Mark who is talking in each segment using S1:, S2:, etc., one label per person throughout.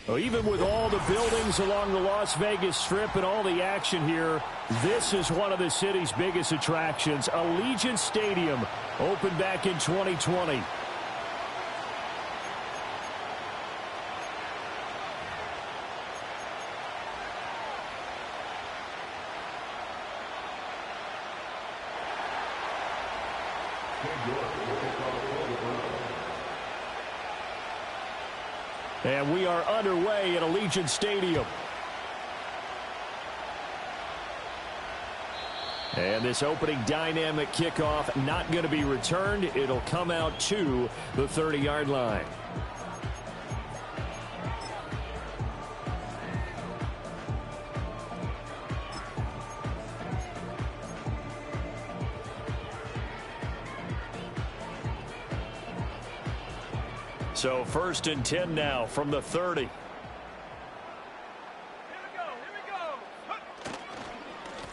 S1: Well, even with all the buildings along the Las Vegas Strip and all the action here, this is one of the city's biggest attractions. Allegiant Stadium opened back in 2020. And we are underway at Allegiant Stadium. And this opening dynamic kickoff not going to be returned. It'll come out to the 30-yard line. So 1st and 10 now from the 30.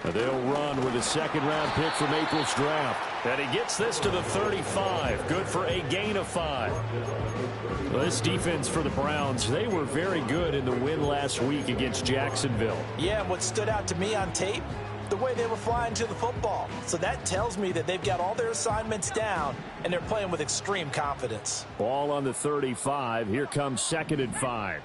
S1: They'll run with a second-round pick from April's draft. And he gets this to the 35. Good for a gain of 5. Well, this defense for the Browns, they were very good in the win last week against Jacksonville.
S2: Yeah, and what stood out to me on tape, the way they were flying to the football. So that tells me that they've got all their assignments down, and they're playing with extreme confidence.
S1: Ball on the 35. Here comes 2nd and 5.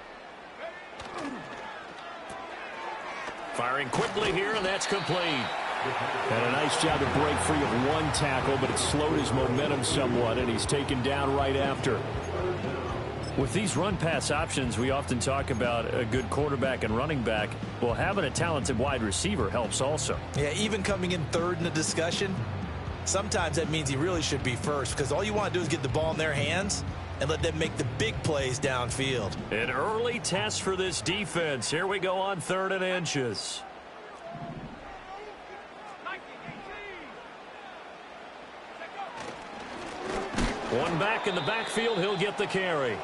S1: Firing quickly here, and that's complete. And a nice job to break free of one tackle, but it slowed his momentum somewhat, and he's taken down right after. With these run-pass options, we often talk about a good quarterback and running back. Well, having a talented wide receiver helps also.
S2: Yeah, even coming in third in the discussion, sometimes that means he really should be first, because all you want to do is get the ball in their hands and let them make the big plays downfield.
S1: An early test for this defense. Here we go on 3rd and inches. One back in the backfield. He'll get the carry.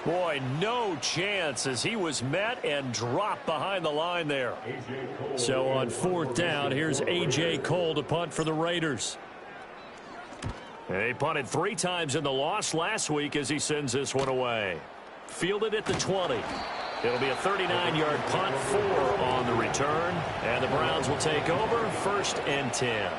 S1: Boy, no chance as he was met and dropped behind the line there. So on 4th down, here's A.J. Cole to punt for the Raiders. They punted 3 times in the loss last week as he sends this one away. Fielded at the 20. It'll be a 39-yard punt, 4 on the return. And the Browns will take over 1st and 10.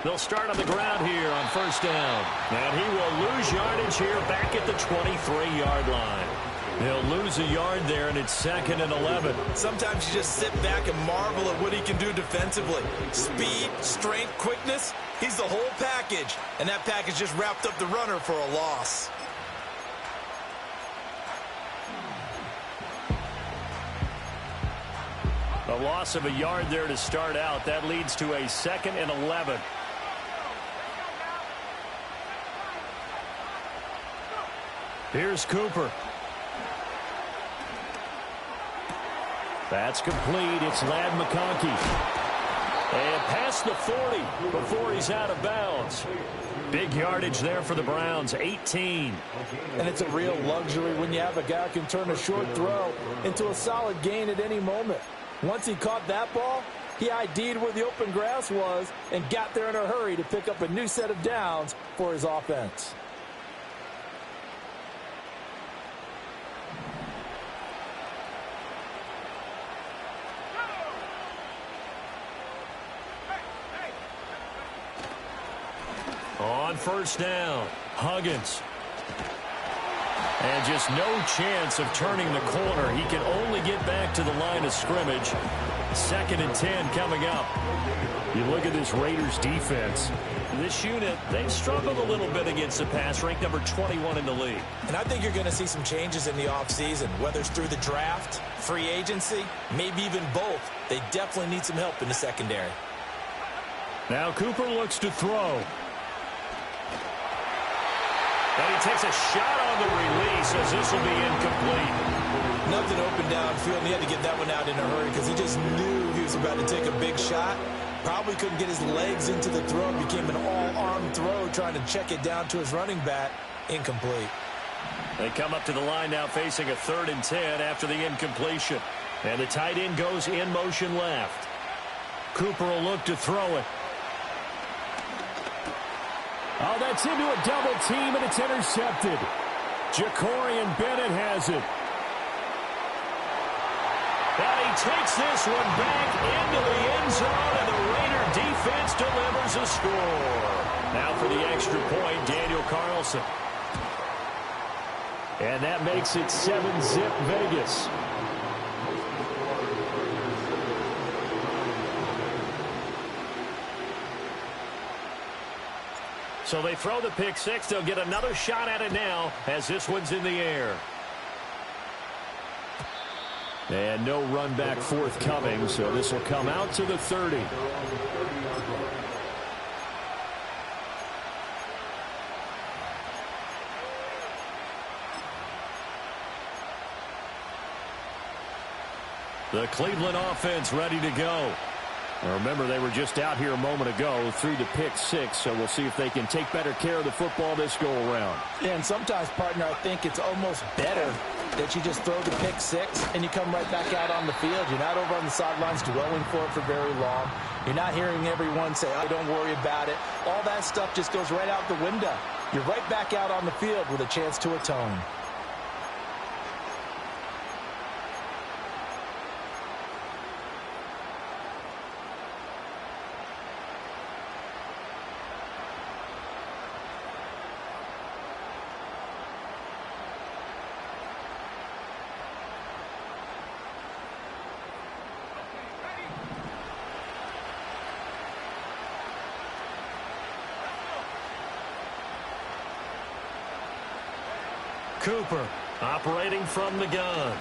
S1: They'll start on the ground here on 1st down. And he will lose yardage here back at the 23-yard line. He'll lose a yard there, and it's 2nd and 11.
S2: Sometimes you just sit back and marvel at what he can do defensively. Speed, strength, quickness, he's the whole package. And that package just wrapped up the runner for a loss.
S1: A loss of a yard there to start out. That leads to a 2nd and 11. Here's Cooper. That's complete. It's Ladd McConkey. And past the 40 before he's out of bounds. Big yardage there for the Browns, 18.
S2: And it's a real luxury when you have a guy who can turn a short throw into a solid gain at any moment. Once he caught that ball, he ID'd where the open grass was and got there in a hurry to pick up a new set of downs for his offense.
S1: On 1st down, Huggins. And just no chance of turning the corner. He can only get back to the line of scrimmage. 2nd and 10 coming up. You look at this Raiders defense. This unit, they've struggled a little bit against the pass, ranked number 21 in the league.
S2: And I think you're going to see some changes in the offseason, whether it's through the draft, free agency, maybe even both. They definitely need some help in the secondary.
S1: Now Cooper looks to throw. And he takes a shot on the release as this will be incomplete.
S2: Nothing open downfield, and he had to get that one out in a hurry because he just knew he was about to take a big shot. Probably couldn't get his legs into the throw. Became an all-arm throw trying to check it down to his running back. Incomplete.
S1: They come up to the line now facing a 3rd and 10 after the incompletion. And the tight end goes in motion left. Cooper will look to throw it. Oh, that's into a double team, and it's intercepted. Jacorian Bennett has it. And he takes this one back into the end zone, and the Raider defense delivers a score. Now for the extra point, Daniel Carlson. And that makes it 7-zip Vegas. So they throw the pick six. They'll get another shot at it now as this one's in the air. And no run back forthcoming, so this will come out to the 30. The Cleveland offense ready to go. Now remember, they were just out here a moment ago through the pick six, so we'll see if they can take better care of the football this go-around.
S2: Yeah, and sometimes, partner, I think it's almost better that you just throw the pick six and you come right back out on the field. You're not over on the sidelines dwelling for it for very long. You're not hearing everyone say, oh, don't worry about it. All that stuff just goes right out the window. You're right back out on the field with a chance to atone.
S1: Cooper operating from the gun.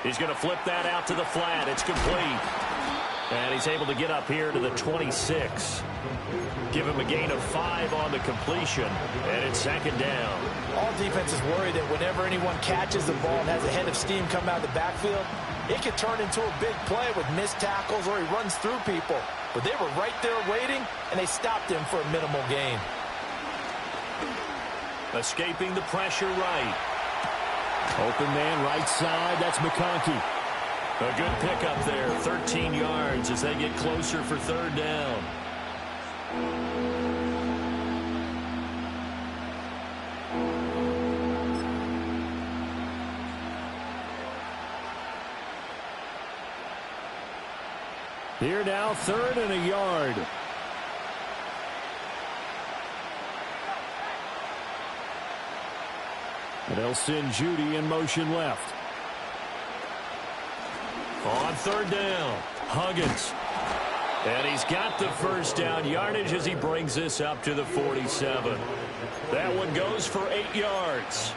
S1: He's going to flip that out to the flat. It's complete. And he's able to get up here to the 26. Give him a gain of 5 on the completion. And it's 2nd down.
S2: All defenses worry that whenever anyone catches the ball and has a head of steam come out of the backfield, it could turn into a big play with missed tackles or he runs through people. But they were right there waiting, and they stopped him for a minimal gain.
S1: Escaping the pressure right. Open man right side. That's McConkey. A good pickup there. 13 yards as they get closer for 3rd down. Here now, 3rd and a yard. And they'll send Judy in motion left. On 3rd down, Huggins. And he's got the 1st down yardage as he brings this up to the 47. That one goes for 8 yards.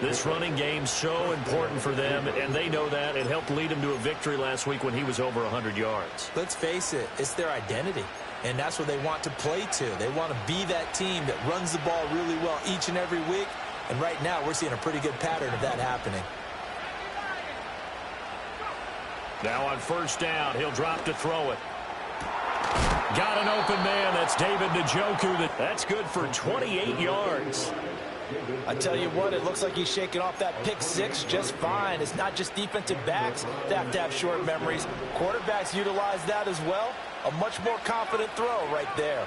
S1: This running game's so important for them, and they know that. It helped lead him to a victory last week when he was over 100 yards.
S2: Let's face it, it's their identity. And that's what they want to play to. They want to be that team that runs the ball really well each and every week. And right now, we're seeing a pretty good pattern of that happening.
S1: Now on 1st down, he'll drop to throw it. Got an open man. That's David Njoku. That's good for 28 yards.
S2: I tell you what, it looks like he's shaking off that pick six just fine. It's not just defensive backs that have to have short memories. Quarterbacks utilize that as well. A much more confident throw right there.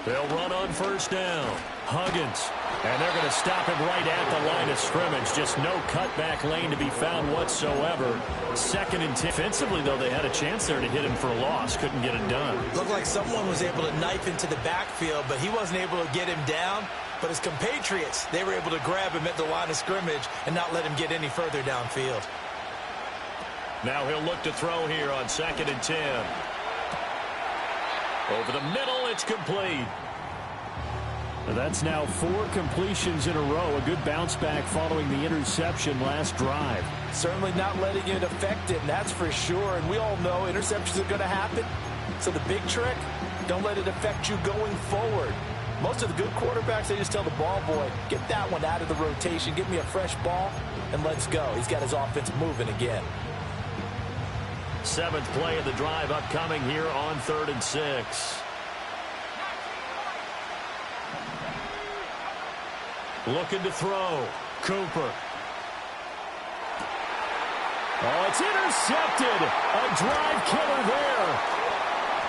S1: They'll run on 1st down. Huggins. And they're going to stop him right at the line of scrimmage. Just no cutback lane to be found whatsoever. 2nd and 10. Defensively, though, they had a chance there to hit him for a loss. Couldn't get it done.
S2: Looked like someone was able to knife into the backfield, but he wasn't able to get him down. But his compatriots, they were able to grab him at the line of scrimmage and not let him get any further downfield.
S1: Now he'll look to throw here on 2nd and 10. Over the middle, it's complete.
S3: That's now 4 completions in a row. A good bounce back following the interception last drive.
S2: Certainly not letting it affect him, that's for sure. And we all know interceptions are going to happen. So the big trick, don't let it affect you going forward. Most of the good quarterbacks, they just tell the ball boy, get that one out of the rotation, give me a fresh ball, and let's go. He's got his offense moving again.
S1: 7th play of the drive upcoming here on 3rd and 6. Looking to throw. Cooper.
S3: Oh, it's intercepted. A drive killer there.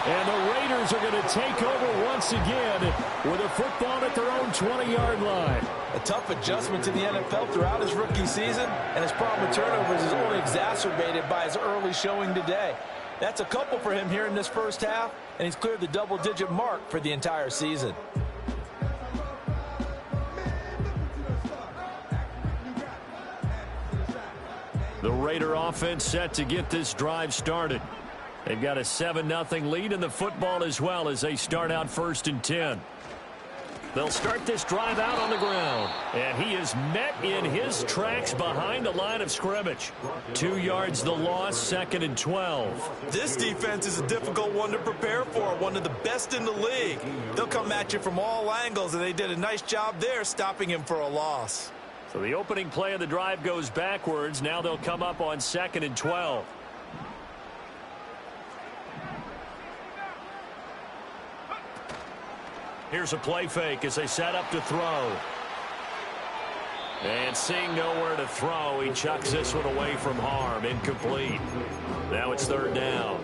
S3: And the Raiders are going to take over once again with a football at their own 20-yard line.
S2: A tough adjustment to the NFL throughout his rookie season, and his problem with turnovers is only exacerbated by his early showing today. That's a couple for him here in this first half, and he's cleared the double-digit mark for the entire season.
S1: The Raider offense set to get this drive started. They've got a 7-0 lead in the football as well as they start out 1st and 10. They'll start this drive out on the ground. And he is met in his tracks behind the line of scrimmage. 2 yards the loss, 2nd and 12.
S2: This defense is a difficult one to prepare for, one of the best in the league. They'll come at you from all angles, and they did a nice job there stopping him for a loss.
S1: So the opening play of the drive goes backwards. Now they'll come up on 2nd and 12. Here's a play fake as they set up to throw. And seeing nowhere to throw, he chucks this one away from harm. Incomplete. Now it's 3rd down.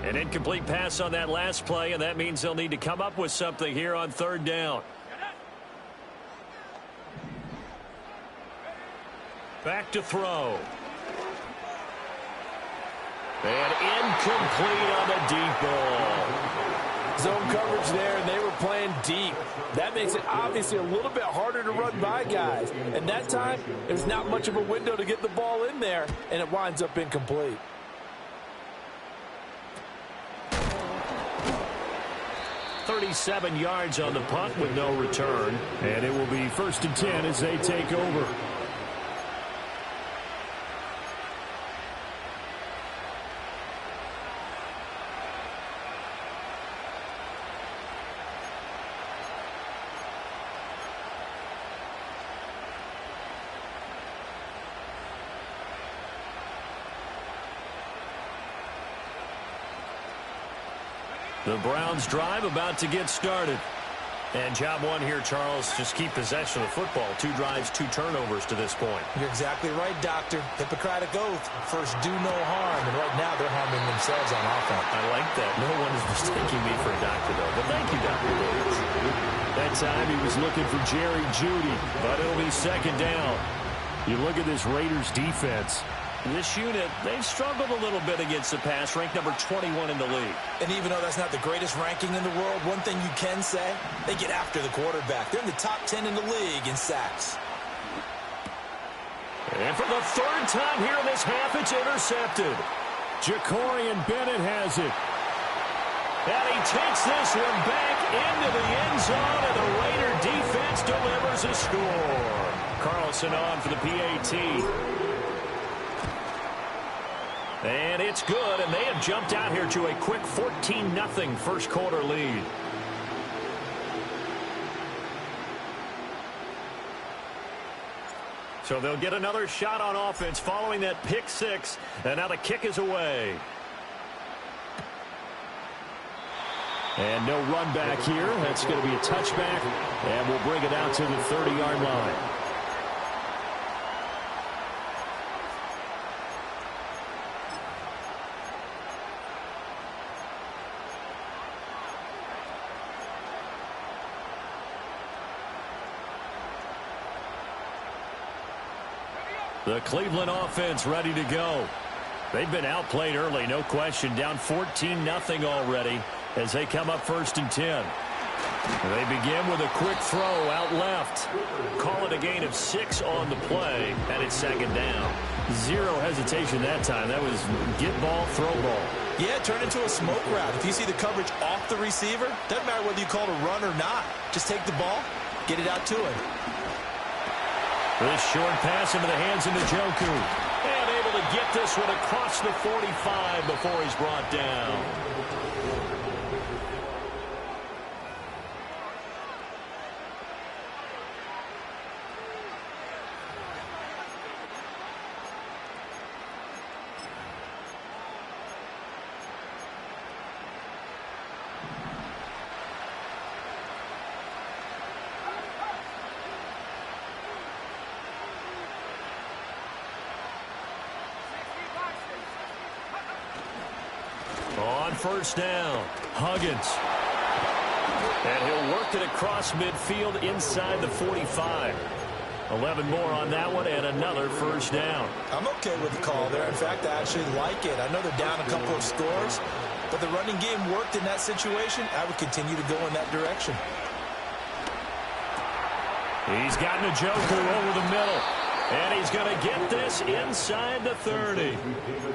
S1: An incomplete pass on that last play, and that means they'll need to come up with something here on 3rd down. Back to throw. And incomplete on the deep ball.
S2: Zone coverage there, and they were playing deep. That makes it obviously a little bit harder to run by guys. And that time, there's not much of a window to get the ball in there, and it winds up incomplete.
S1: .37 yards on the punt with no return.
S3: And it will be 1st and 10 as they take over.
S1: The Browns drive about to get started. And job one here, Charles, just keep possession of the football. 2 drives, 2 turnovers to this point.
S2: You're exactly right, Doctor. Hippocratic oath. First, do no harm. And right now, they're harming themselves on offense.
S1: I like that. No one is mistaking me for a doctor, though. But thank you, Dr. Williams.
S3: That time he was looking for Jerry Jeudy, but it'll be 2nd down. You look at this Raiders defense.
S1: This unit, they've struggled a little bit against the pass, ranked number 21 in the league.
S2: And even though that's not the greatest ranking in the world, one thing you can say, they get after the quarterback. They're in the top 10 in the league in sacks.
S1: And for the 3rd time here in this half, it's intercepted.
S3: Jacorian Bennett has it.
S1: And he takes this one back into the end zone, and the Raider defense delivers a score. Carlson on for the PAT. And it's good, and they have jumped out here to a quick 14-0 first quarter lead. So they'll get another shot on offense following that pick 6, and now the kick is away.
S3: And no run back here. That's going to be a touchback, and we'll bring it out to the 30-yard line.
S1: The Cleveland offense ready to go. They've been outplayed early, no question. Down 14-0 already as they come up 1st and 10. They begin with a quick throw out left. Call it a gain of 6 on the play, and it's 2nd down. Zero hesitation that time. That was get ball, throw ball.
S2: Yeah, turn into a smoke route. If you see the coverage off the receiver, doesn't matter whether you call it a run or not. Just take the ball, get it out to him.
S1: This short pass into the hands of Njoku. And able to get this one across the 45 before he's brought down. On 1st down, Huggins. And he'll work it across midfield inside the 45. 11 more on that one and another 1st down.
S2: I'm okay with the call there. In fact, I actually like it. I know they're down a couple of scores, but the running game worked in that situation. I would continue to go in that direction.
S1: He's got Njoku over the middle. And he's going to get this inside the 30.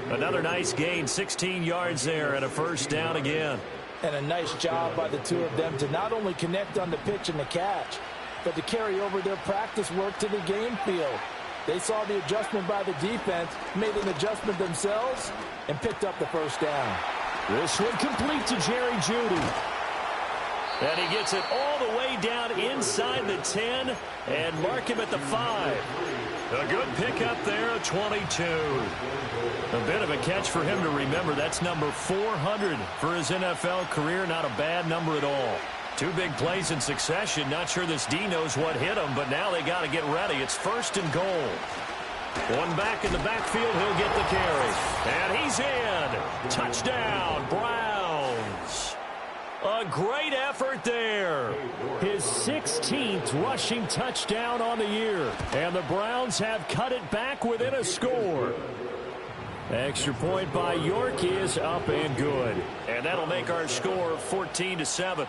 S1: Another nice gain, 16 yards there and a 1st down again.
S2: And a nice job by the two of them to not only connect on the pitch and the catch, but to carry over their practice work to the game field. They saw the adjustment by the defense, made an adjustment themselves, and picked up the 1st down.
S3: This one complete to Jerry Jeudy.
S1: And he gets it all the way down inside the 10 and mark him at the 5. A good pickup there, a 22. A bit of a catch for him to remember. That's number 400 for his NFL career. Not a bad number at all. 2 big plays in succession. Not sure this D knows what hit him, but now they got to get ready. It's 1st and goal. One back in the backfield. He'll get the carry. And he's in. Touchdown, Browns. A great effort there.
S3: His 16th rushing touchdown on the year. And the Browns have cut it back within a score. Extra point by York is up and good.
S1: And that'll make our score 14-7.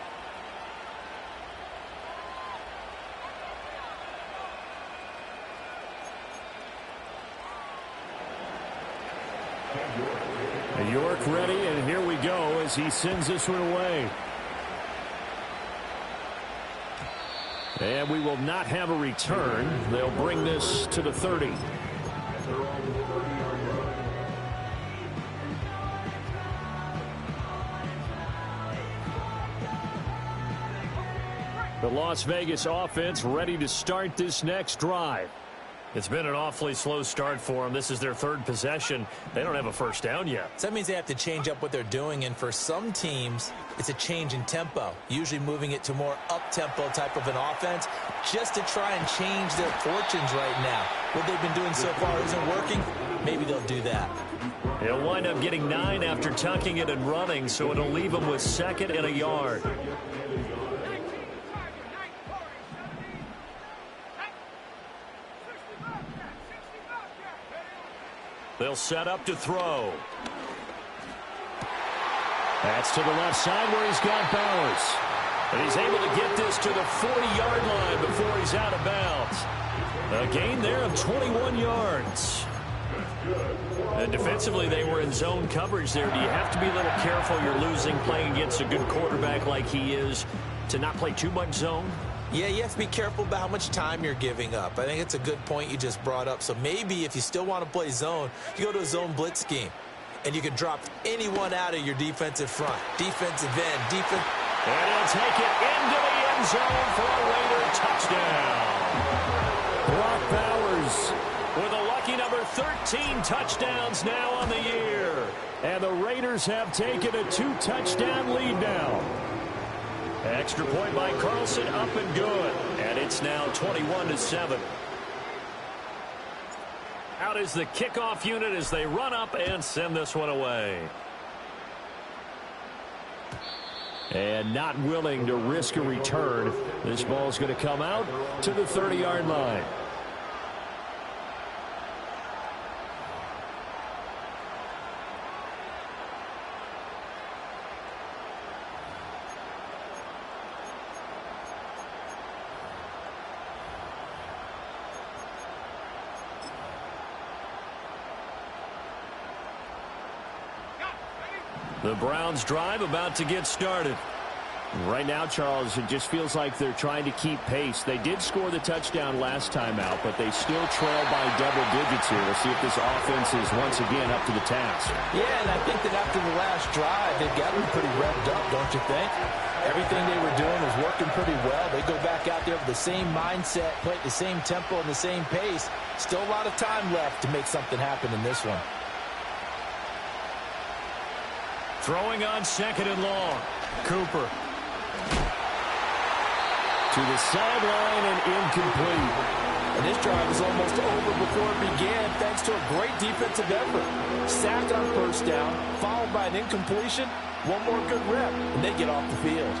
S3: York ready, and here we go as he sends this one away. And we will not have a return. They'll bring this to the 30. The Las Vegas offense ready to start this next drive.
S1: It's been an awfully slow start for them. This is their 3rd possession. They don't have a 1st down yet.
S2: So that means they have to change up what they're doing, and for some teams, it's a change in tempo, usually moving it to more up-tempo type of an offense just to try and change their fortunes right now. What they've been doing so far isn't working. Maybe they'll do that.
S1: He'll wind up getting 9 after tucking it and running, so it'll leave him with 2nd and a yard. They'll set up to throw.
S3: That's to the left side where he's got Bowers.
S1: And he's able to get this to the 40-yard line before he's out of bounds. A gain there of 21 yards. And defensively, they were in zone coverage there. Do you have to be a little careful? You're losing playing against a good quarterback like he is to not play too much zone?
S2: Yeah, you have to be careful about how much time you're giving up. I think it's a good point you just brought up. So maybe if you still want to play zone, you go to a zone blitz scheme. And you can drop anyone out of your defensive front. Defensive end, defense.
S1: And he'll take it into the end zone for a Raider touchdown.
S3: Brock Bowers
S1: with a lucky number 13 touchdowns now on the year.
S3: And the Raiders have taken a 2-touchdown lead now.
S1: Extra point by Carlson, up and good. And it's now 21-7. Out is the kickoff unit as they run up and send this one away.
S3: And not willing to risk a return. This ball's going to come out to the 30-yard line.
S1: The Browns drive about to get started.
S3: Right now, Charles, it just feels like they're trying to keep pace. They did score the touchdown last time out, but they still trail by double digits here. We'll see if this offense is once again up to the task.
S2: Yeah, and I think that after the last drive, they've got to be pretty revved up, don't you think? Everything they were doing was working pretty well. They go back out there with the same mindset, play at the same tempo and the same pace. Still a lot of time left to make something happen in this one.
S1: Throwing on 2nd and long. Cooper.
S3: To the sideline and incomplete.
S2: And this drive is almost over before it began thanks to a great defensive effort. Sack on 1st down, followed by an incompletion. One more good rep, and they get off the field.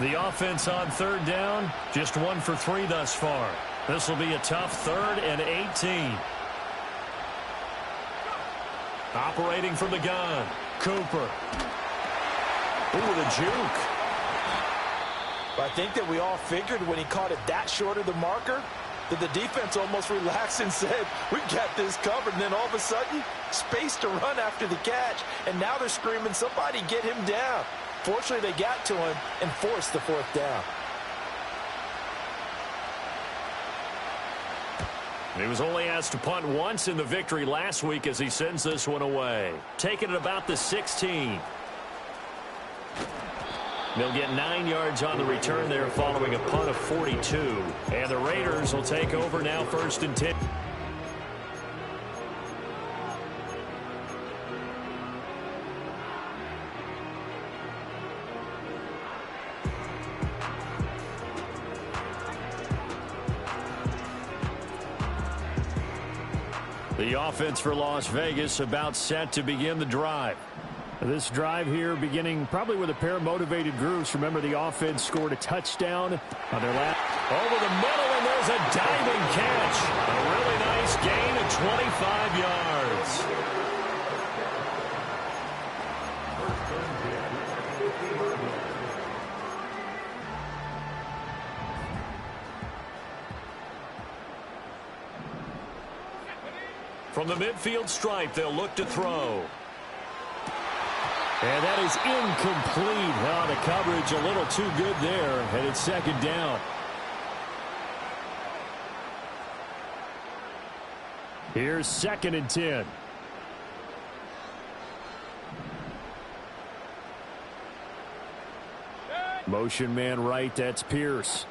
S1: The offense on 3rd down, just 1 for 3 thus far. This will be a tough 3rd and 18. Operating from the gun, Cooper. Ooh, the juke.
S2: I think that we all figured when he caught it that short of the marker that the defense almost relaxed and said, we got this covered. And then all of a sudden, space to run after the catch. And now they're screaming, somebody get him down. Fortunately, they got to him and forced the 4th down.
S1: He was only asked to punt once in the victory last week as he sends this one away. Taking it about the 16. They'll get 9 yards on the return there following a punt of 42. And the Raiders will take over now 1st and 10. The offense for Las Vegas about set to begin the drive.
S3: This drive here beginning probably with a pair of motivated groups. Remember, the offense scored a touchdown on their last.
S1: Over the middle, and there's a diving catch. A really nice gain of 25 yards. From the midfield stripe, they'll look to throw.
S3: And that is incomplete. Oh, the coverage a little too good there, and it's 2nd down. Here's 2nd and 10. Motion man right, that's Pierce.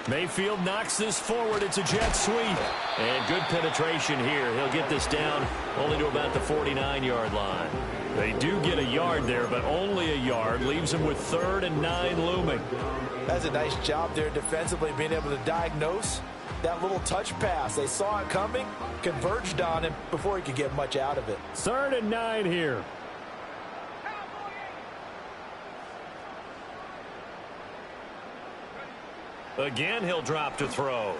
S1: Mayfield knocks this forward. It's a jet sweep. And good penetration here. He'll get this down only to about the 49-yard line. They do get a yard there, but only a yard. Leaves him with 3rd and 9 looming.
S2: That's a nice job there defensively, being able to diagnose that little touch pass. They saw it coming, converged on him before he could get much out of it.
S3: 3rd and 9 here.
S1: Again, he'll drop to throw.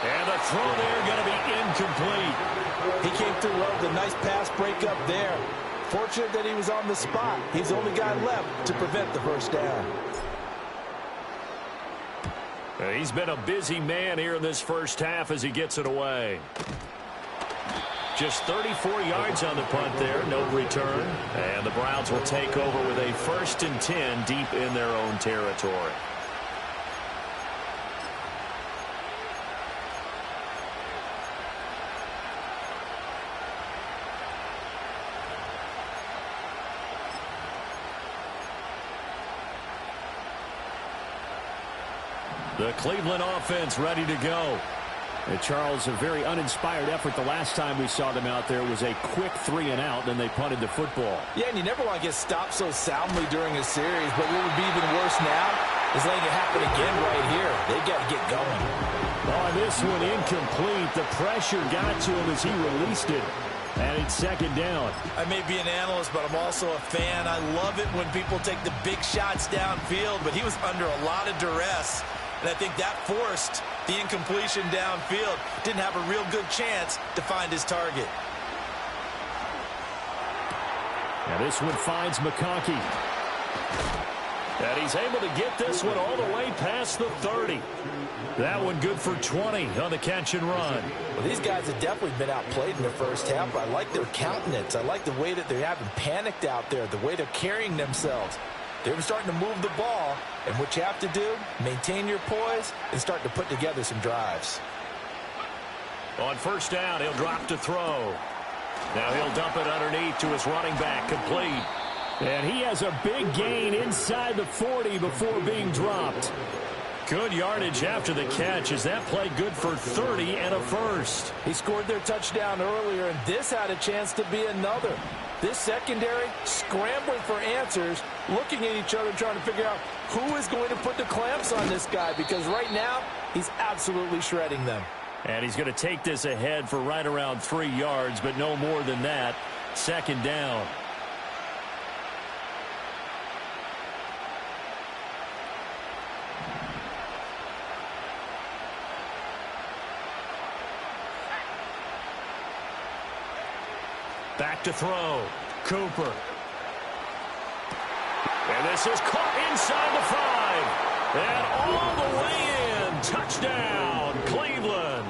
S1: And the throw there going to be incomplete.
S2: He came through well with a nice pass breakup there. Fortunate that he was on the spot. He's the only guy left to prevent the 1st down.
S1: He's been a busy man here in this 1st half as he gets it away. Just 34 yards on the punt there, no return. And the Browns will take over with a 1st and 10 deep in their own territory. The Cleveland offense ready to go.
S3: And Charles, a very uninspired effort the last time we saw them out there. It was a quick 3 and out, then they punted the football.
S2: Yeah, and you never want to get stopped so soundly during a series, but what would be even worse now is letting it happen again right here. They got to get going.
S3: Oh, this one incomplete. The pressure got to him as he released it. And it's 2nd down.
S2: I may be an analyst, but I'm also a fan. I love it when people take the big shots downfield, but he was under a lot of duress. And I think that forced the incompletion downfield. Didn't have a real good chance to find his target.
S3: Now this one finds McConkey.
S1: And he's able to get this one all the way past the 30. That one good for 20 on the catch and run.
S2: Well, these guys have definitely been outplayed in the first half. I like their countenance. I like the way that they haven't panicked out there, the way they're carrying themselves. They're starting to move the ball, and what you have to do, maintain your poise and start to put together some drives.
S1: On first down, he'll drop to throw. Now he'll dump it underneath to his running back, complete.
S3: And he has a big gain inside the 40 before being dropped.
S1: Good yardage after the catch as that play good for 30 and a first.
S2: He scored their touchdown earlier, and this had a chance to be another. This secondary scrambling for answers, looking at each other, trying to figure out who is going to put the clamps on this guy, because right now he's absolutely shredding them.
S1: And he's going to take this ahead for right around 3 yards, but no more than that. Second down. Back to throw. Cooper. And this is caught inside the 5. And all the way in. Touchdown, Cleveland.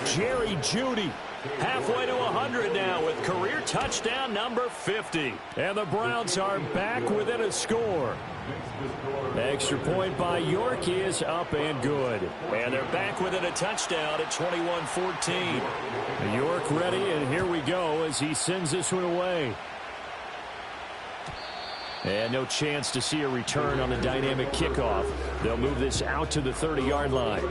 S1: Jerry Jeudy halfway to 100 now with career touchdown number 50. And the Browns are back within a score. Extra point by York is up and good. And they're back within a touchdown at 21-14.
S3: York ready, and here we go as he sends this one away. And no chance to see a return on the dynamic kickoff. They'll move this out to the 30-yard line.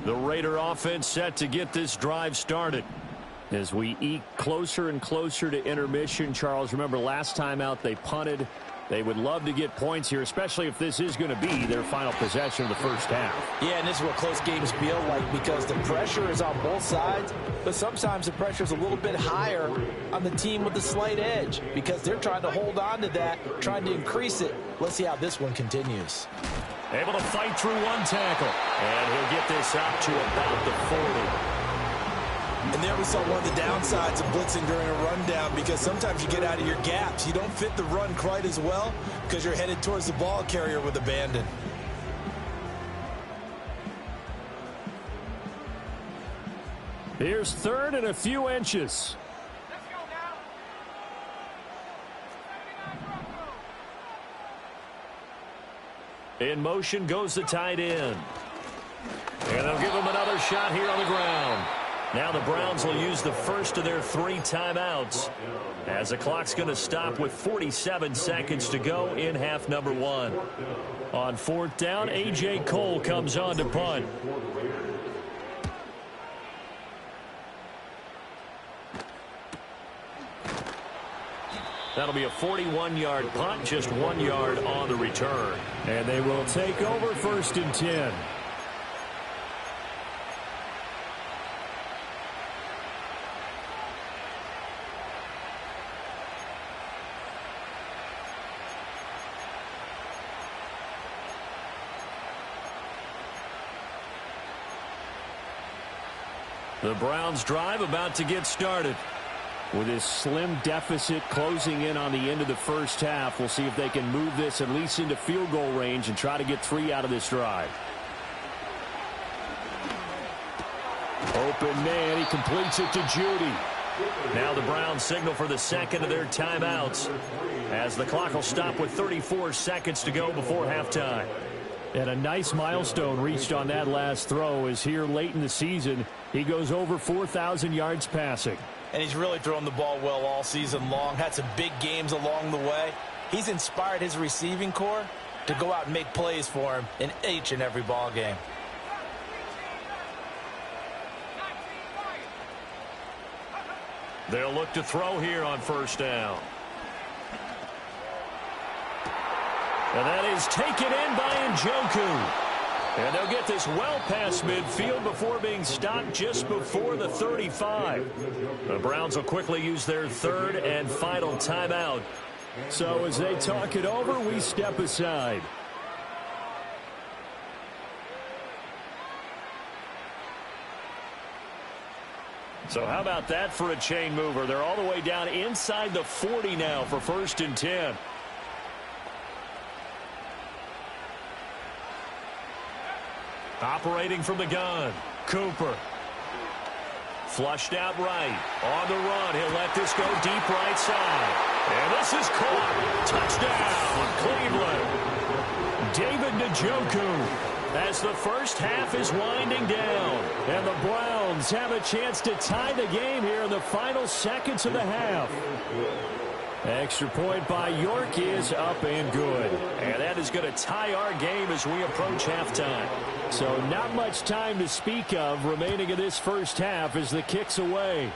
S3: The Raider offense set to get this drive started. As we eke closer and closer to intermission, Charles, remember last time out they punted. They would love to get points here, especially if this is going to be their final possession of the first half.
S2: Yeah, and this is what close games feel like because the pressure is on both sides, but sometimes the pressure is a little bit higher on the team with the slight edge because they're trying to hold on to that, trying to increase it. Let's see how this one continues.
S1: Able to fight through one tackle. And he'll get this up to about the 40.
S2: And there we saw one of the downsides of blitzing during a rundown because sometimes you get out of your gaps. You don't fit the run quite as well because you're headed towards the ball carrier with abandon.
S3: Here's third and a few inches.
S1: In motion goes the tight end. And they'll give him another shot here on the ground. Now the Browns will use the first of their 3 timeouts as the clock's going to stop with 47 seconds to go in half number 1. On fourth down, A.J. Cole comes on to punt. That'll be a 41-yard punt, just 1 yard on the return.
S3: And they will take over first and 10.
S1: The Browns drive about to get started.
S3: With this slim deficit closing in on the end of the first half, we'll see if they can move this at least into field goal range and try to get 3 out of this drive. Open man, he completes it to Jeudy.
S1: Now the Browns signal for the second of their timeouts as the clock will stop with 34 seconds to go before halftime.
S3: And a nice milestone reached on that last throw is here late in the season. He goes over 4,000 yards passing.
S2: And he's really thrown the ball well all season long. Had some big games along the way. He's inspired his receiving corps to go out and make plays for him in each and every ball game.
S1: They'll look to throw here on first down. And that is taken in by Njoku. And they'll get this well past midfield before being stopped just before the 35. The Browns will quickly use their third and final timeout.
S3: So as they talk it over, we step aside.
S1: So how about that for a chain mover? They're all the way down inside the 40 now for 1st and 10. Operating from the gun, Cooper. Flushed out right. On the run, he'll let this go deep right side. And this is caught. Touchdown, Cleveland. David Njoku. As the first half is winding down. And the Browns have a chance to tie the game here in the final seconds of the half. Extra point by York is up and good. And that is going to tie our game as we approach halftime. So not much time to speak of remaining in this first half as the kick's away.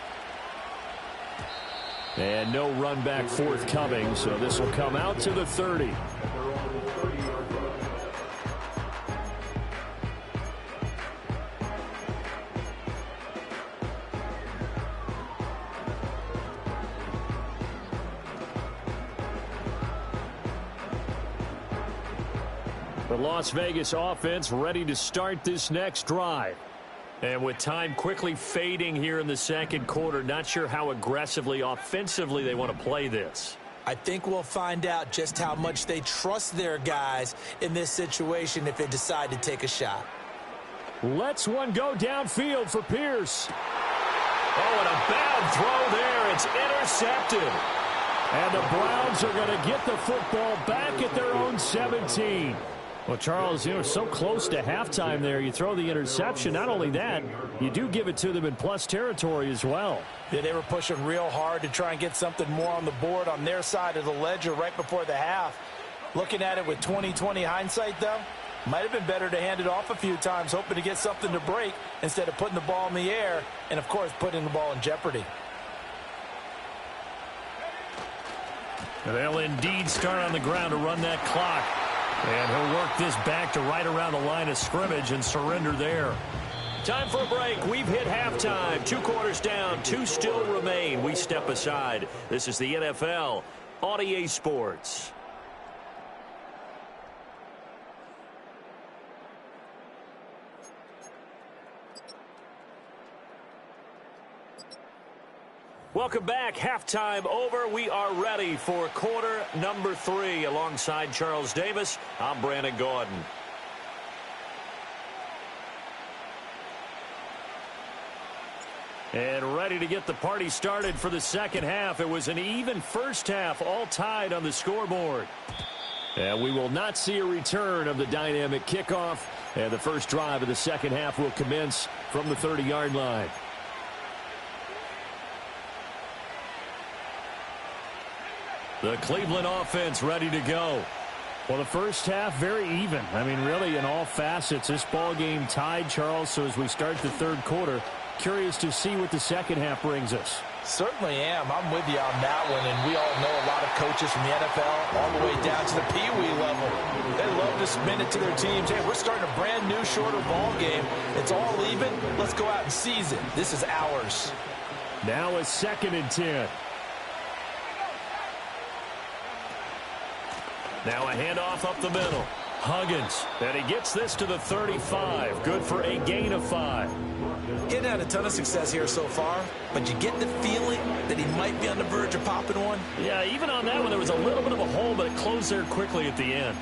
S1: And no run back forthcoming, so this will come out to the 30. The Las Vegas offense ready to start this next drive. And with time quickly fading here in the second quarter, not sure how aggressively, offensively they want to play this.
S2: I think we'll find out just how much they trust their guys in this situation if they decide to take a shot.
S3: Let's one go downfield for Pierce.
S1: Oh, and a bad throw there. It's intercepted.
S3: And the Browns are going to get the football back at their own 17. Well, Charles, so close to halftime there. You throw the interception. Not only that, you do give it to them in plus territory as well.
S2: Yeah, they were pushing real hard to try and get something more on the board on their side of the ledger right before the half. Looking at it with 20/20 hindsight, though, might have been better to hand it off a few times, hoping to get something to break instead of putting the ball in the air and, of course, putting the ball in jeopardy.
S1: They'll indeed start on the ground to run that clock. And he'll work this back to right around the line of scrimmage and surrender there. Time for a break. We've hit halftime. 2 quarters down. 2 still remain. We step aside. This is the NFL on EA Sports. Welcome back. Halftime over. We are ready for quarter number 3. Alongside Charles Davis, I'm Brandon Gaudin. And ready to get the party started for the second half. It was an even first half, all tied on the scoreboard. And we will not see a return of the dynamic kickoff. And the first drive of the second half will commence from the 30-yard line. The Cleveland offense ready to go.
S3: Well, the first half, very even. I mean, really, in all facets, this ball game tied, Charles. So as we start the third quarter, curious to see what the second half brings us.
S2: Certainly am. I'm with you on that one. And we all know a lot of coaches from the NFL all the way down to the Pee-wee level. They love to spin it to their teams. Hey, we're starting a brand new, shorter ball game. It's all even. Let's go out and seize it. This is ours.
S3: Now a 2nd and 10.
S1: Now a handoff up the middle. Huggins. And he gets this to the 35. Good for a gain of 5.
S2: He hadn't had a ton of success here so far, but you get the feeling that he might be on the verge of popping one.
S1: Yeah, even on that one, there was a little bit of a hole, but it closed there quickly at the end.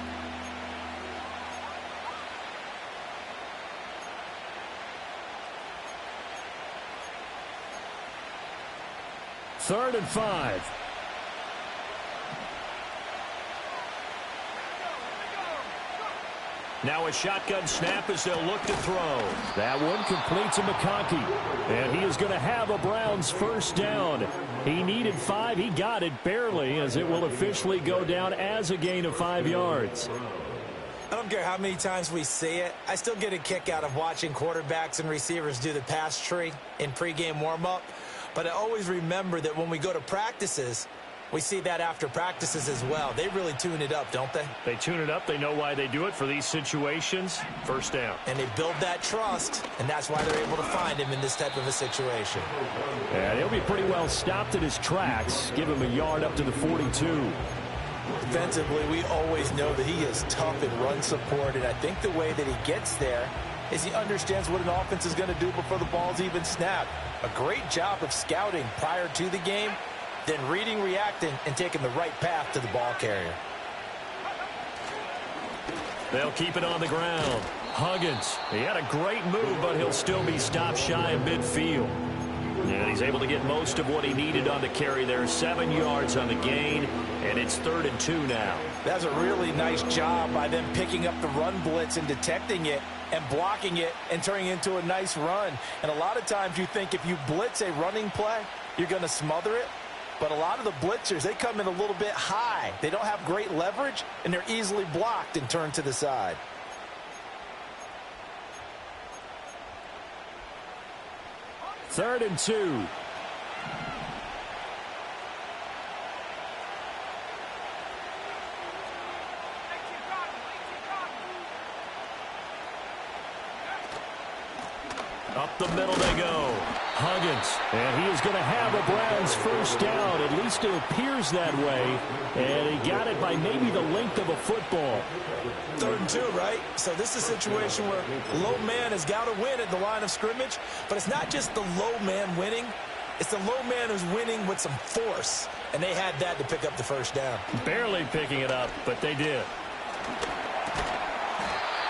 S3: Third and 5.
S1: Now a shotgun snap as they'll look to throw.
S3: That one complete to McConkey. And he is going to have a Browns first down. He needed 5. He got it barely, as it will officially go down as a gain of 5 yards.
S2: I don't care how many times we say it. I still get a kick out of watching quarterbacks and receivers do the pass tree in pregame warm-up. But I always remember that when we go to practices, we see that after practices as well. They really tune it up, don't they?
S1: They tune it up. They know why they do it for these situations. First down.
S2: And they build that trust, and that's why they're able to find him in this type of a situation.
S3: And he'll be pretty well stopped at his tracks. Give him a yard up to the 42.
S2: Defensively, we always know that he is tough in run support, and I think the way that he gets there is he understands what an offense is going to do before the ball's even snapped. A great job of scouting prior to the game, then reading, reacting, and taking the right path to the ball carrier.
S1: They'll keep it on the ground. Huggins, he had a great move, but he'll still be stopped shy of midfield. And he's able to get most of what he needed on the carry there. 7 yards on the gain, and it's 3rd and 2 now.
S2: That's a really nice job by them picking up the run blitz and detecting it and blocking it and turning it into a nice run. And a lot of times you think if you blitz a running play, you're going to smother it. But a lot of the blitzers, they come in a little bit high. They don't have great leverage, and they're easily blocked and turned to the side.
S3: Third and 2.
S1: Up the middle they go. Huggins.
S3: And he is going to have a Browns first down. At least it appears that way. And he got it by maybe the length of a football.
S2: 3rd and 2, right? So this is a situation where low man has got to win at the line of scrimmage. But it's not just the low man winning. It's the low man who's winning with some force. And they had that to pick up the first down.
S1: Barely picking it up, but they did.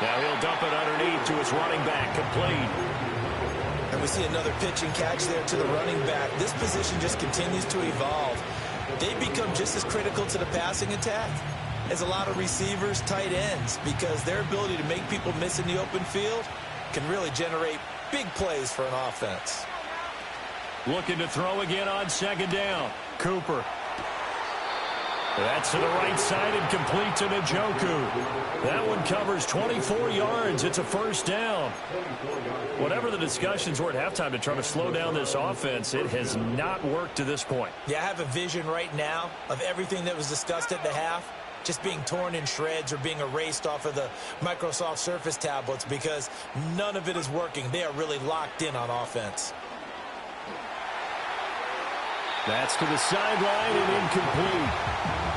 S1: Now he'll dump it underneath to his running back, complete.
S2: And we see another pitch and catch there to the running back. This position just continues to evolve. They become just as critical to the passing attack as a lot of receivers, tight ends, because their ability to make people miss in the open field can really generate big plays for an offense.
S1: Looking to throw again on 2nd down. Cooper. That's to the right side and complete to Njoku. That one covers 24 yards. It's a first down. Whatever the discussions were at halftime to try to slow down this offense, it has not worked to this point.
S2: Yeah, I have a vision right now of everything that was discussed at the half just being torn in shreds or being erased off of the Microsoft Surface tablets because none of it is working. They are really locked in on offense.
S3: That's to the sideline and incomplete.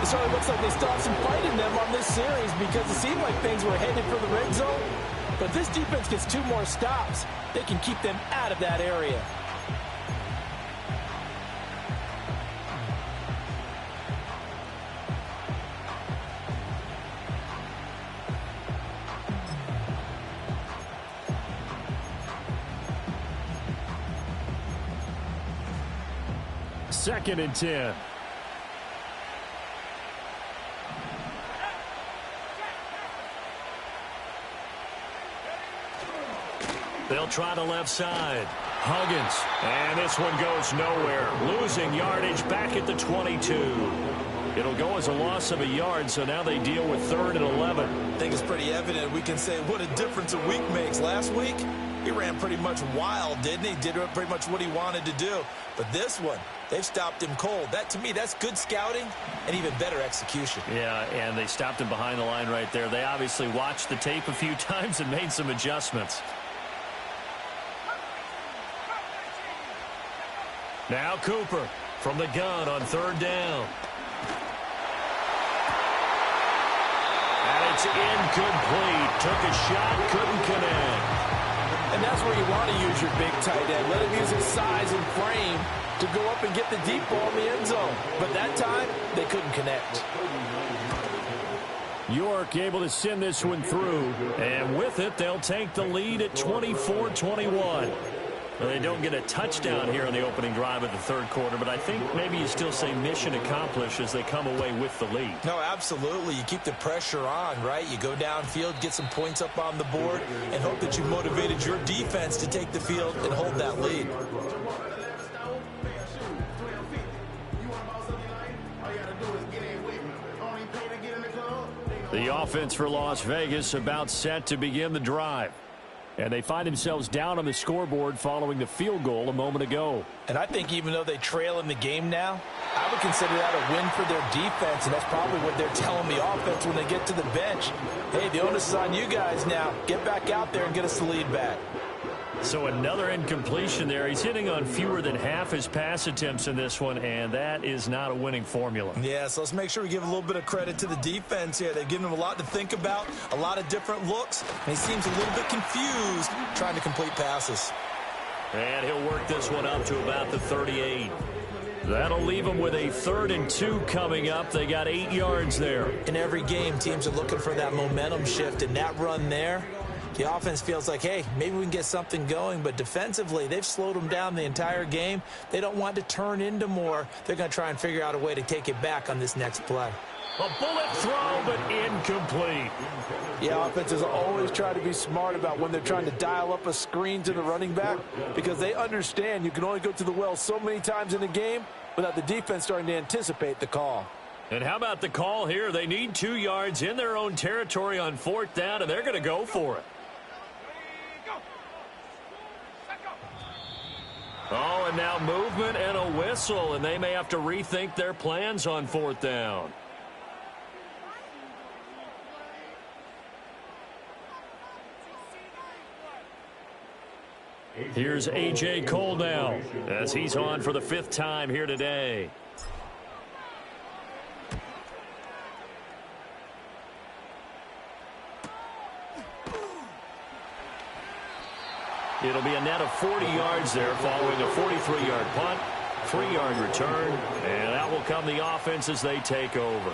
S2: It certainly looks like they still have some fight in them on this series because it seemed like things were headed for the red zone. But this defense gets 2 more stops. They can keep them out of that area.
S3: Second and 10.
S1: They'll try the left side. Huggins. And this one goes nowhere. Losing yardage back at the 22. It'll go as a loss of a yard, so now they deal with 3rd and 11.
S2: I think it's pretty evident. We can say what a difference a week makes. Last week, he ran pretty much wild, didn't he? Did pretty much what he wanted to do. But this one, they've stopped him cold. That, to me, that's good scouting and even better execution.
S1: Yeah, and they stopped him behind the line right there. They obviously watched the tape a few times and made some adjustments. Now Cooper from the gun on 3rd down. And it's incomplete. Took a shot, couldn't connect.
S2: And that's where you want to use your big tight end. Let him use his size and frame to go up and get the deep ball in the end zone. But that time, they couldn't connect.
S3: York able to send this one through.
S1: And with it, they'll take the lead at 24-21. Well, they don't get a touchdown here in the opening drive of the 3rd quarter, but I think maybe you still say mission accomplished as they come away with the lead.
S2: No, absolutely. You keep the pressure on, right? You go downfield, get some points up on the board, and hope that you motivated your defense to take the field and hold that lead.
S3: The offense for Las Vegas about set to begin the drive. And they find themselves down on the scoreboard following the field goal a moment ago.
S2: And I think even though they trail in the game now, I would consider that a win for their defense, and that's probably what they're telling the offense when they get to the bench. Hey, the onus is on you guys now. Get back out there and get us the lead back.
S1: So another incompletion there. He's hitting on fewer than half his pass attempts in this one, and that is not a winning formula.
S2: Yeah, so let's make sure we give a little bit of credit to the defense here. They've given him a lot to think about, a lot of different looks, and he seems a little bit confused trying to complete passes.
S1: And he'll work this one up to about the 38. That'll leave them with a 3rd and 2 coming up. They got 8 yards there.
S2: In every game, teams are looking for that momentum shift, and that run there, the offense feels like, hey, maybe we can get something going, but defensively, they've slowed them down the entire game. They don't want to turn into more. They're going to try and figure out a way to take it back on this next play.
S1: A bullet throw, but incomplete.
S2: Yeah, offenses always try to be smart about when they're trying to dial up a screen to the running back because they understand you can only go to the well so many times in a game without the defense starting to anticipate the call.
S1: And how about the call here? They need 2 yards in their own territory on 4th down, and they're going to go for it. Oh, and now movement and a whistle, and they may have to rethink their plans on 4th down. Here's A.J. Cole now as he's on for the 5th time here today. It'll be a net of 40 yards there following a 43-yard punt, 3-yard return, and that will come the offense as they take over.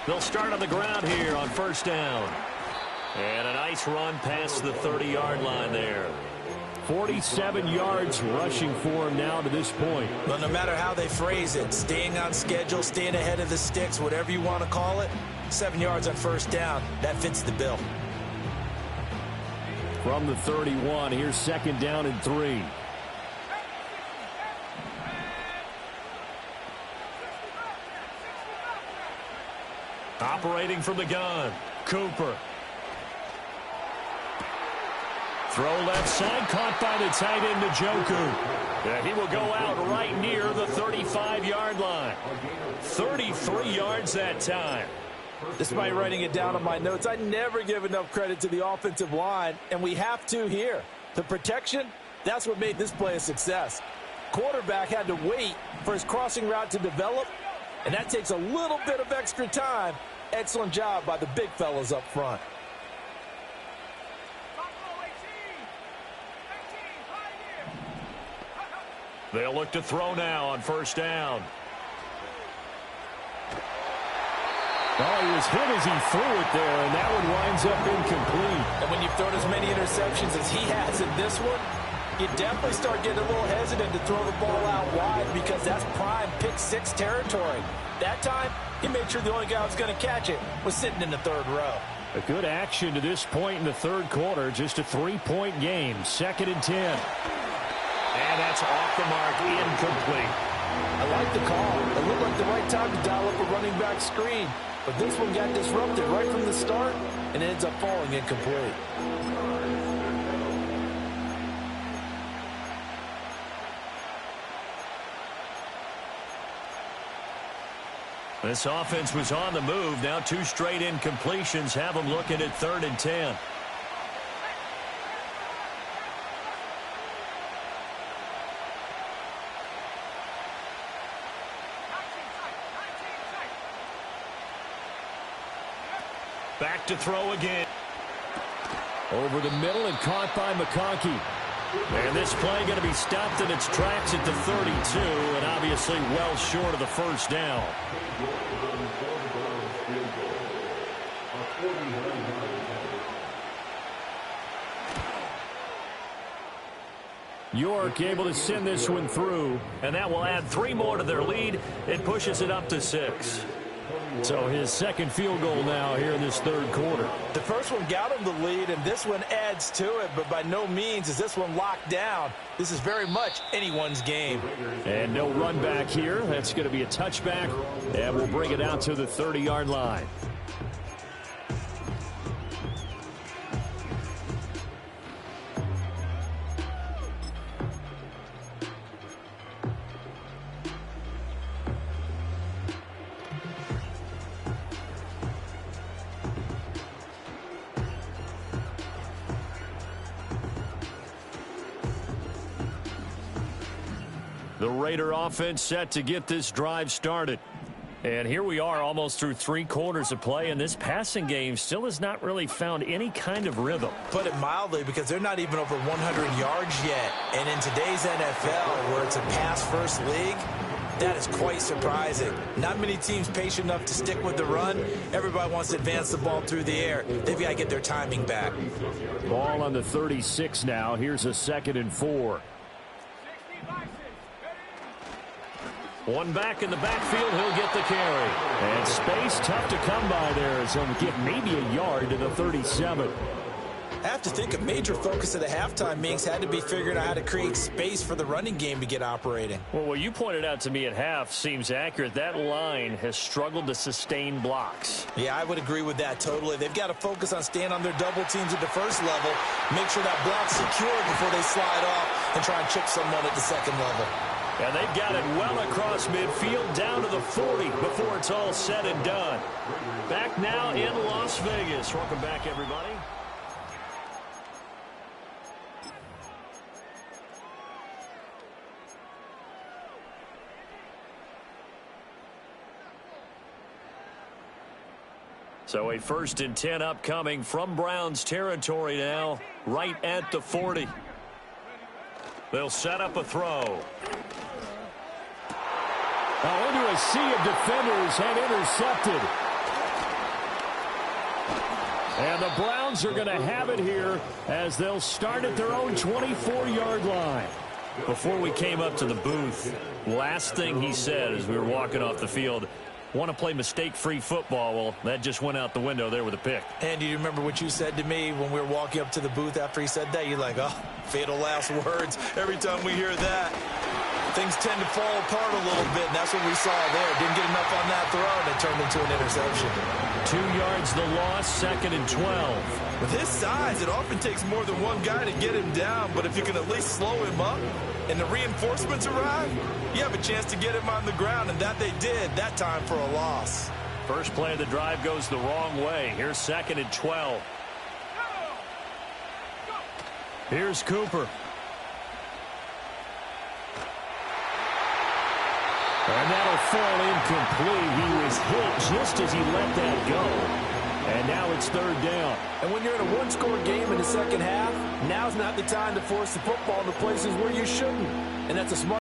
S1: They'll start on the ground here on 1st down. And a nice run past the 30-yard line there.
S3: 47 yards rushing for him now to this point.
S2: Well, no matter how they phrase it, staying on schedule, staying ahead of the sticks, whatever you want to call it, 7 yards on 1st down, that fits the bill.
S3: From the 31, here's 2nd down and 3.
S1: Operating from the gun, Cooper. Throw left side, caught by the tight end, Njoku. Yeah, he will go out right near the 35-yard line. 33 yards that time.
S2: Despite writing it down on my notes, I never give enough credit to the offensive line, and we have to here. The protection, that's what made this play a success. Quarterback had to wait for his crossing route to develop, and that takes a little bit of extra time. Excellent job by the big fellas up front.
S1: They'll look to throw now on 1st down.
S3: Oh, he was hit as he threw it there, and that one winds up incomplete.
S2: And when you've thrown as many interceptions as he has in this one, you definitely start getting a little hesitant to throw the ball out wide because that's prime pick-6 territory. That time, he made sure the only guy who was going to catch it was sitting in the 3rd row.
S3: A good action to this point in the 3rd quarter. Just a 3-point game. 2nd and 10.
S1: And that's off the mark, incomplete.
S2: I like the call. It looked like the right time to dial up a running back screen. But this one got disrupted right from the start and it ends up falling incomplete.
S1: This offense was on the move. Now 2 straight incompletions have them looking at 3rd and 10. Back to throw again.
S3: Over the middle and caught by McConkey.
S1: And this play going to be stopped in its tracks at the 32, and obviously well short of the 1st down.
S3: York able to send this one through.
S1: And that will add 3 more to their lead. It pushes it up to 6.
S3: So his 2nd field goal now here in this 3rd quarter.
S2: The first one got him the lead, and this one adds to it, but by no means is this one locked down. This is very much anyone's game.
S3: And no run back here. That's going to be a touchback, and we'll bring it out to the 30-yard line.
S1: The Raider offense set to get this drive started. And here we are almost through 3 quarters of play, and this passing game still has not really found any kind of rhythm.
S2: Put it mildly, because they're not even over 100 yards yet. And in today's NFL, where it's a pass-first league, that is quite surprising. Not many teams patient enough to stick with the run. Everybody wants to advance the ball through the air. They've got to get their timing back.
S3: Ball on the 36 now. Here's a 2nd and 4.
S1: One back in the backfield, he'll get the carry.
S3: And space tough to come by there, so we'll get maybe a yard to the 37.
S2: I have to think a major focus of the halftime meetings had to be figuring out how to create space for the running game to get operating.
S1: Well, what you pointed out to me at half seems accurate. That line has struggled to sustain blocks.
S2: Yeah, I would agree with that totally. They've got to focus on staying on their double teams at the first level, make sure that block's secure before they slide off and try and chip someone at the second level.
S1: And they've got it well across midfield down to the 40 before it's all said and done. Back now in Las Vegas. Welcome back, everybody. So a 1st and 10 upcoming from Browns territory now, right at the 40. They'll set up a throw.
S3: Into a sea of defenders and intercepted. And the Browns are going to have it here as they'll start at their own 24-yard line.
S1: Before we came up to the booth, last thing he said as we were walking off the field, want to play mistake-free football. Well, that just went out the window there with a pick.
S2: And do you remember what you said to me when we were walking up to the booth after he said that? You're like, oh, fatal last words. Every time we hear that, things tend to fall apart a little bit, and that's what we saw there. Didn't get enough on that throw, and it turned into an interception.
S1: 2 yards the loss, 2nd and 12.
S2: With his size, it often takes more than one guy to get him down, but if you can at least slow him up and the reinforcements arrive, you have a chance to get him on the ground, and that they did, that time for a loss.
S1: First play of the drive goes the wrong way. Here's 2nd and 12. Here's Cooper.
S3: And that'll fall incomplete. He was hit just as he let that go. And now it's 3rd down.
S2: And when you're in a one-score game in the second half, now's not the time to force the football into places where you shouldn't. And that's a smart